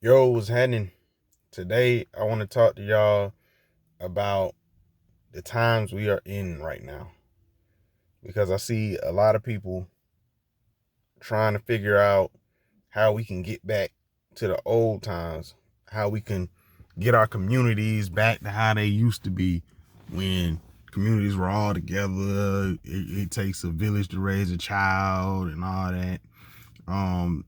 Yo, what's happening? Today, I want to talk to y'all about the times we are in right now because I see a lot of people trying to figure out how we can get back to the old times, how we can get our communities back to how they used to be when communities were all together. It takes a village to raise a child and all that. Um,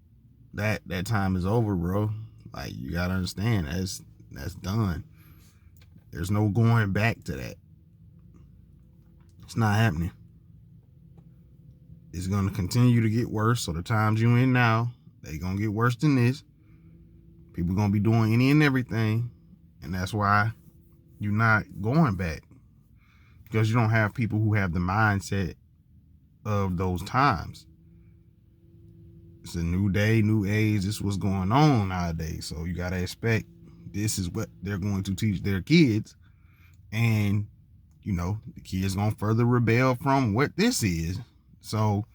that time is over, bro. Like, you gotta understand that's done. There's no going back to that. It's not happening. It's gonna continue to get worse. So the times you in now, they gonna get worse than this. People gonna be doing any and everything, and that's why you're not going back, because you don't have people who have the mindset of those times. It's a new day, new age. This is what's going on nowadays. So you gotta expect this is what they're going to teach their kids, and the kids gonna further rebel from what this is. So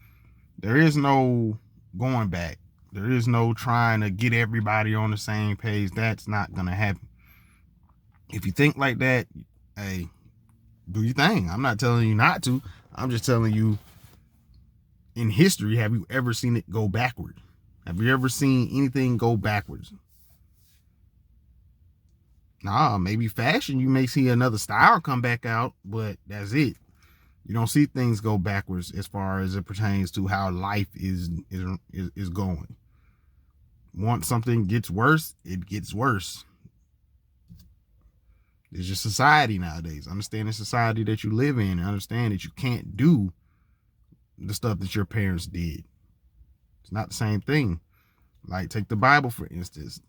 there is no going back. There is no trying to get everybody on the same page. That's not gonna happen. If you think like that, hey, do your thing. I'm not telling you not to. I'm just telling you, in history, have you ever seen it go backward? Have you ever seen anything go backwards? Nah, maybe fashion, you may see another style come back out, but that's it. You don't see things go backwards as far as it pertains to how life is going. Once something gets worse, it gets worse. It's just society nowadays. Understand the society that you live in and understand that you can't do the stuff that your parents did. It's not the same thing. Like, take the Bible, for instance.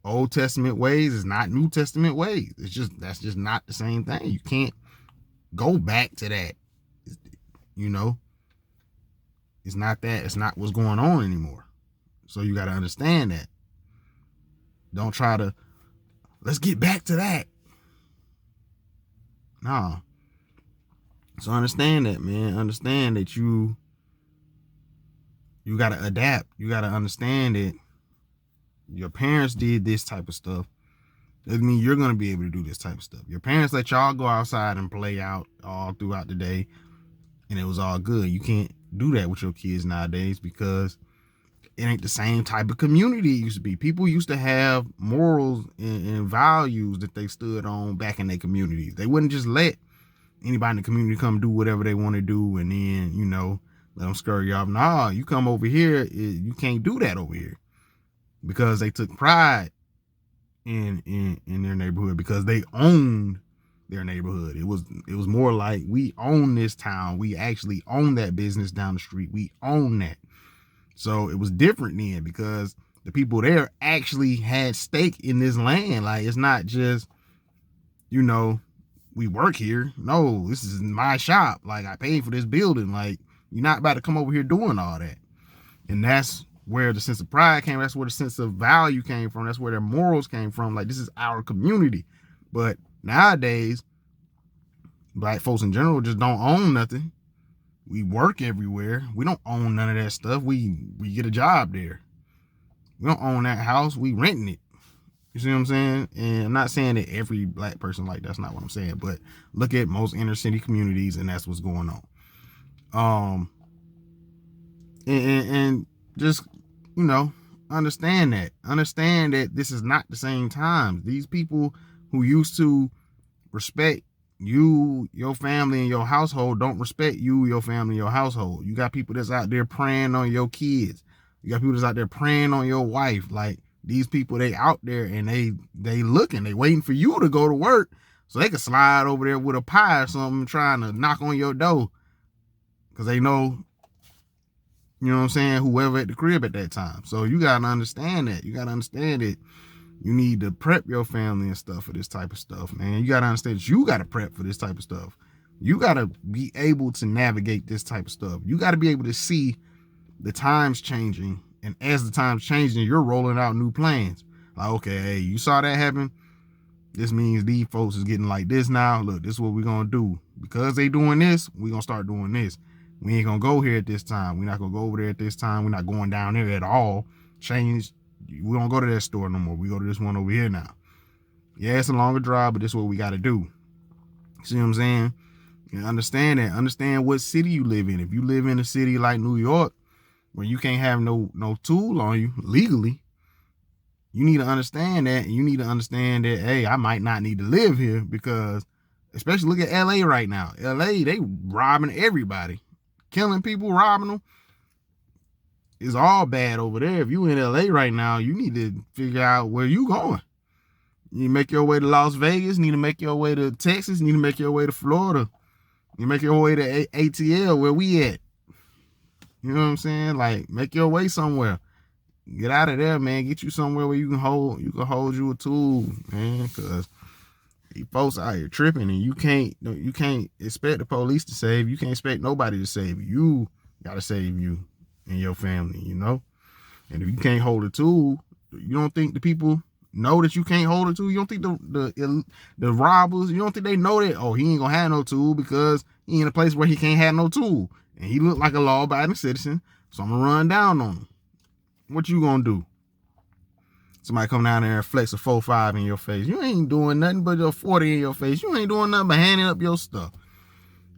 Old Testament ways is not New Testament ways. That's just not the same thing. You can't go back to that. It's not that. It's not what's going on anymore. So you got to understand that. Don't try to, let's get back to that. No. So understand that, man. Understand that you got to adapt. You got to understand that your parents did this type of stuff. Doesn't mean you're going to be able to do this type of stuff. Your parents let y'all go outside and play out all throughout the day, and it was all good. You can't do that with your kids nowadays because it ain't the same type of community it used to be. People used to have morals and values that they stood on back in their communities. They wouldn't just let anybody in the community come do whatever they want to do and then, let them scurry off. Nah, you come over here, you can't do that over here, because they took pride in their neighborhood, because they owned their neighborhood. It was more like, we own this town. We actually own that business down the street. We own that. So it was different then, because the people there actually had stake in this land. Like, it's not just, we work here. No, this is my shop. Like, I paid for this building. Like, you're not about to come over here doing all that. And that's where the sense of pride came. That's where the sense of value came from. That's where their morals came from. Like, this is our community. But nowadays, black folks in general just don't own nothing. We work everywhere. We don't own none of that stuff. We get a job there. We don't own that house. We renting it. You see what I'm saying? And I'm not saying that every black person like that's not what I'm saying. But look at most inner city communities, and that's what's going on. And just, understand that. Understand that this is not the same times. These people who used to respect you, your family, and your household don't respect you, your family, your household. You got people that's out there preying on your kids. You got people that's out there preying on your wife. Like, these people, they out there and they looking, they waiting for you to go to work so they can slide over there with a pie or something, trying to knock on your door, because they know, you know what I'm saying, whoever at the crib at that time. So you got to understand that. You got to understand that you need to prep your family and stuff for this type of stuff, man. You got to understand that you got to prep for this type of stuff. You got to be able to navigate this type of stuff. You got to be able to see the times changing. And as the times changing, you're rolling out new plans. Like, okay, hey, you saw that happen? This means these folks is getting like this now. Look, this is what we're going to do. Because they doing this, we're going to start doing this. We ain't going to go here at this time. We're not going to go over there at this time. We're not going down there at all. Change We don't go to that store no more. We go to this one over here now. Yeah, it's a longer drive, but this is what we got to do. See what I'm saying? And understand that. Understand what city you live in. If you live in a city like New York, where you can't have no tool on you legally, you need to understand that. And you need to understand that, hey, I might not need to live here because, especially look at LA right now. LA, they robbing everybody. Killing people, robbing them. It's all bad over there. If you in LA right now, you need to figure out where you going. You need to make your way to Las Vegas. You need to make your way to Texas. You need to make your way to Florida. You make your way to ATL, where we at. You know what I'm saying? Like, make your way somewhere. Get out of there, man. Get you somewhere where you can hold you a tool, man. Cause these folks out here tripping, and you can't expect the police to save you. You can't expect nobody to save you. You gotta save you and your family, you know? And if you can't hold a tool, you don't think the people know that you can't hold a tool? You don't think the robbers, you don't think they know that, oh, he ain't gonna have no tool because he in a place where he can't have no tool. And he look like a law-abiding citizen, so I'm gonna run down on him. What you gonna do? Somebody come down there and flex a 4.5 in your face. You ain't doing nothing but your 40 in your face. You ain't doing nothing but handing up your stuff.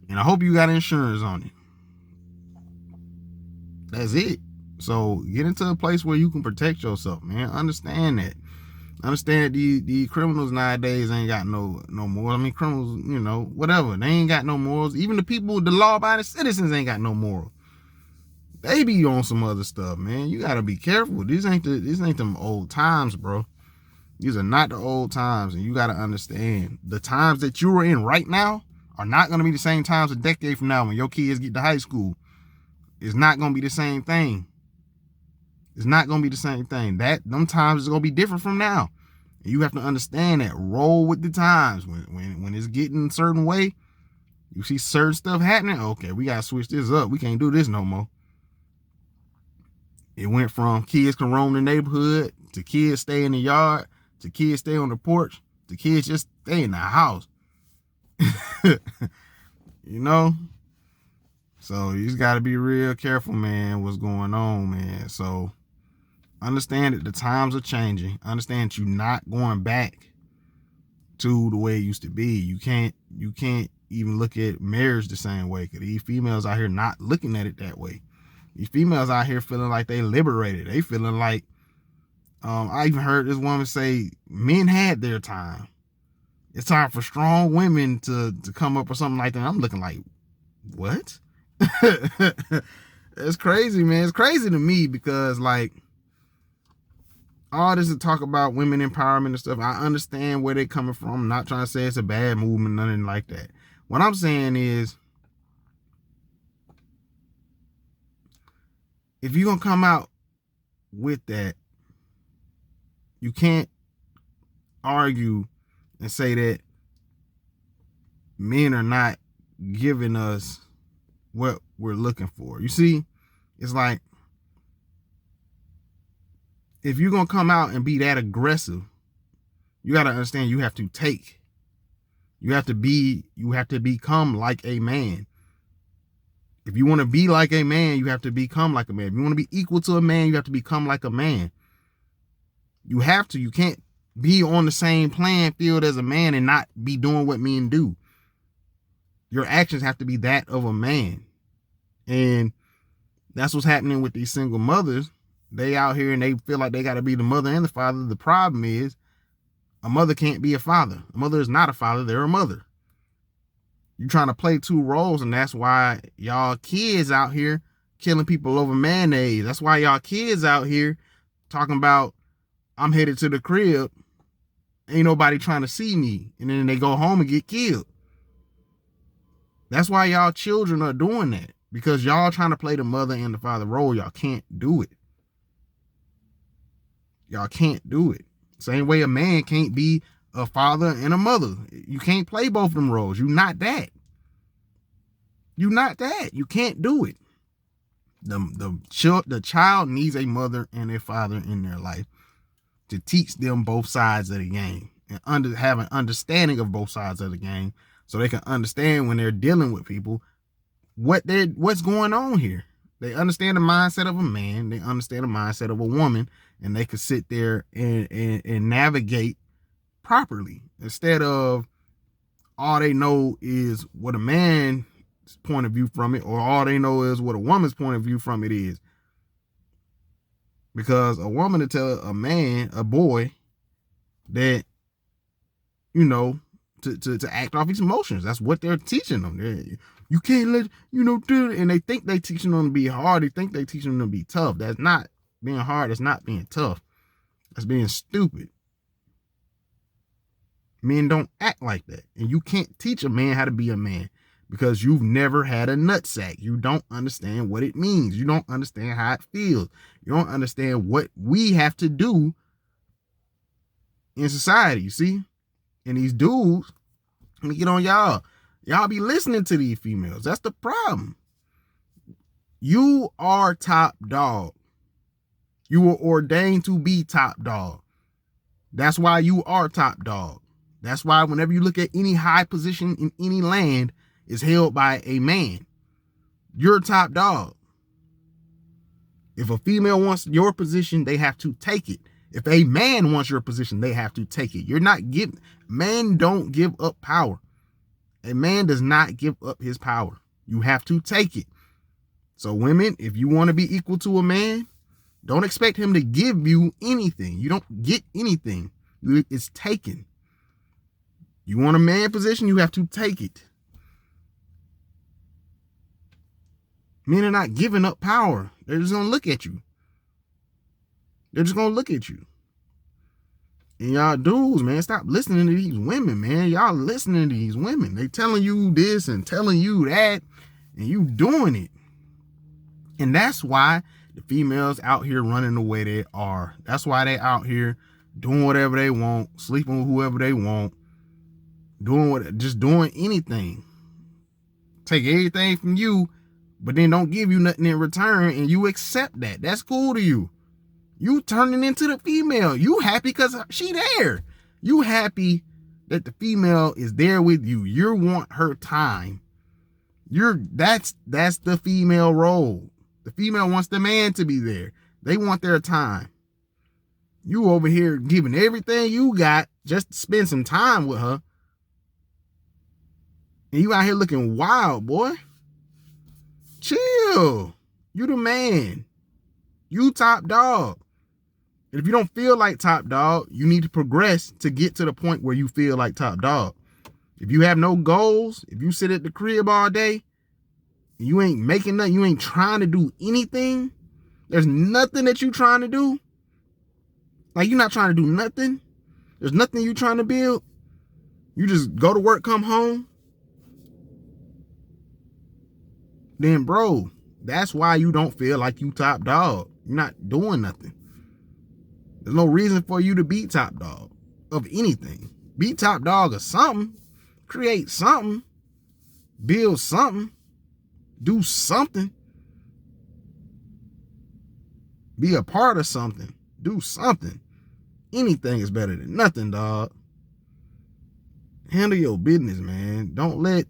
And I hope you got insurance on it. That's it. So get into a place where you can protect yourself, man. Understand that. Understand the criminals nowadays ain't got no more. I mean, criminals, you know, whatever. They ain't got no morals. Even the people, the law-abiding citizens ain't got no moral. They be on some other stuff, man. You gotta be careful. These ain't them old times, bro. These are not the old times, and you gotta understand the times that you are in right now are not gonna be the same times a decade from now when your kids get to high school. It's not gonna be the same thing. It's not gonna be the same thing. Them times is gonna be different from now. And you have to understand that. Roll with the times. When it's getting a certain way, you see certain stuff happening. Okay, we gotta switch this up. We can't do this no more. It went from kids can roam the neighborhood to kids stay in the yard to kids stay on the porch to kids just stay in the house. You know? So you just got to be real careful, man, what's going on, man. So understand that the times are changing. Understand that you're not going back to the way it used to be. You can't even look at marriage the same way, because these females out here not looking at it that way. These females out here feeling like they liberated. They feeling like, I even heard this woman say, men had their time. It's time for strong women to come up or something like that. I'm looking like, what? It's crazy, man. It's crazy to me because, like, all this to talk about women empowerment and stuff, I understand where they're coming from. I'm not trying to say it's a bad movement, nothing like that. What I'm saying is, if you're going to come out with that, you can't argue and say that men are not giving us what we're looking for. You see, it's like, if you're going to come out and be that aggressive, you got to understand you have to take. You have to become like a man. If you want to be like a man, you have to become like a man. If you want to be equal to a man, you have to become like a man. You have to. You can't be on the same playing field as a man and not be doing what men do. Your actions have to be that of a man. And that's what's happening with these single mothers. They out here and they feel like they got to be the mother and the father. The problem is, a mother can't be a father. A mother is not a father. They're a mother. You're trying to play two roles, and that's why y'all kids out here killing people over mayonnaise. That's why y'all kids out here talking about, I'm headed to the crib, ain't nobody trying to see me, and then they go home and get killed. That's why y'all children are doing that, because y'all trying to play the mother and the father role. Y'all can't do it. Y'all can't do it. Same way a man can't be a father and a mother. You can't play both of them roles. You're not that. You're not that. You can't do it. The child needs a mother and a father in their life to teach them both sides of the game and have an understanding of both sides of the game, so they can understand when they're dealing with people what's going on here. They understand the mindset of a man. They understand the mindset of a woman, and they could sit there and navigate properly instead of all they know is what a man's point of view from it, or all they know is what a woman's point of view from it is. Because a woman to tell a man, a boy, that, you know, to act off his emotions. That's what they're teaching them. You can't let, do it. And they think they teaching them to be hard. They think they teaching them to be tough. That's not being hard. That's not being tough. That's being stupid. Men don't act like that. And you can't teach a man how to be a man because you've never had a nutsack. You don't understand what it means. You don't understand how it feels. You don't understand what we have to do in society, you see? And these dudes, let me get on y'all. Y'all be listening to these females. That's the problem. You are top dog. You were ordained to be top dog. That's why you are top dog. That's why whenever you look at any high position in any land is held by a man, you're top dog. If a female wants your position, they have to take it. If a man wants your position, they have to take it. You're not giving, men don't give up power. A man does not give up his power. You have to take it. So women, if you want to be equal to a man, don't expect him to give you anything. You don't get anything. It's taken. You want a man position, you have to take it. Men are not giving up power. They're just going to look at you. They're just going to look at you. And y'all dudes, man, stop listening to these women, man. Y'all listening to these women. They telling you this and telling you that, and you doing it. And that's why the females out here running the way they are. That's why they out here doing whatever they want, sleeping with whoever they want, just doing anything. Take everything from you, but then don't give you nothing in return, and you accept that. That's cool to you. You turning into the female. You happy because she there. You happy that the female is there with you. You want her time. That's the female role. The female wants the man to be there. They want their time. You over here giving everything you got just to spend some time with her. And you out here looking wild, boy. Chill. You the man. You top dog. And if you don't feel like top dog, you need to progress to get to the point where you feel like top dog. If you have no goals, if you sit at the crib all day, and you ain't making nothing, you ain't trying to do anything, there's nothing that you trying to do. Like you're not trying to do nothing. There's nothing you trying to build. You just go to work, come home. Then bro, that's why you don't feel like you top dog. You're not doing nothing. There's no reason for you to be top dog of anything. Be top dog of something. Create something. Build something. Do something. Be a part of something. Do something. Anything is better than nothing, dog. Handle your business, man. Don't let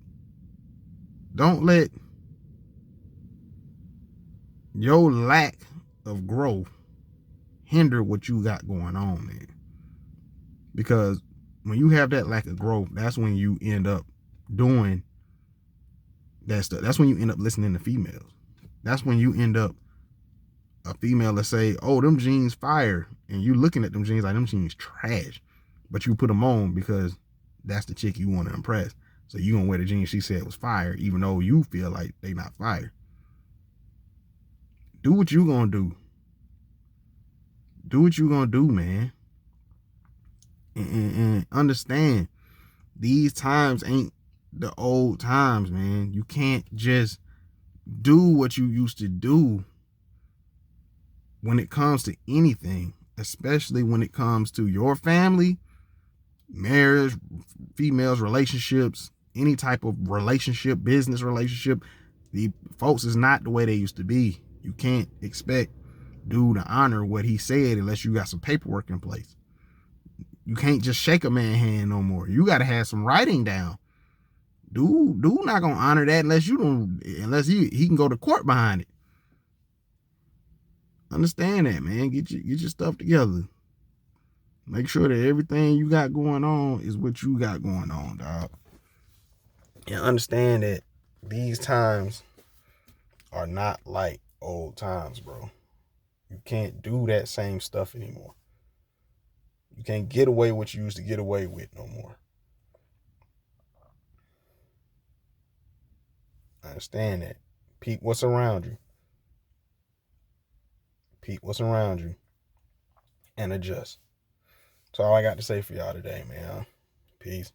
your lack of growth hinder what you got going on, man. Because when you have that lack of growth, that's when you end up doing that stuff. That's when you end up listening to females. That's when you end up a female that say, oh, them jeans fire. And you looking at them jeans like them jeans trash. But you put them on because that's the chick you want to impress. So you gonna wear the jeans she said was fire, even though you feel like they not fire. Do what you gonna do. Do what you gonna do, man. And understand, these times ain't the old times, man. You can't just do what you used to do when it comes to anything, especially when it comes to your family, marriage, females, relationships, any type of relationship, business relationship. The folks is not the way they used to be. You can't expect dude to honor what he said unless you got some paperwork in place. You can't just shake a man's hand no more. You got to have some writing down. Dude not gonna honor that unless he can go to court behind it. Understand that, man. Get your stuff together. Make sure that everything you got going on is what you got going on, dog. And understand that these times are not like old times, bro. You can't do that same stuff anymore. You can't get away what you used to get away with no more. Understand that. Peep what's around you. Peep what's around you. And adjust. That's all I got to say for y'all today, man. Peace.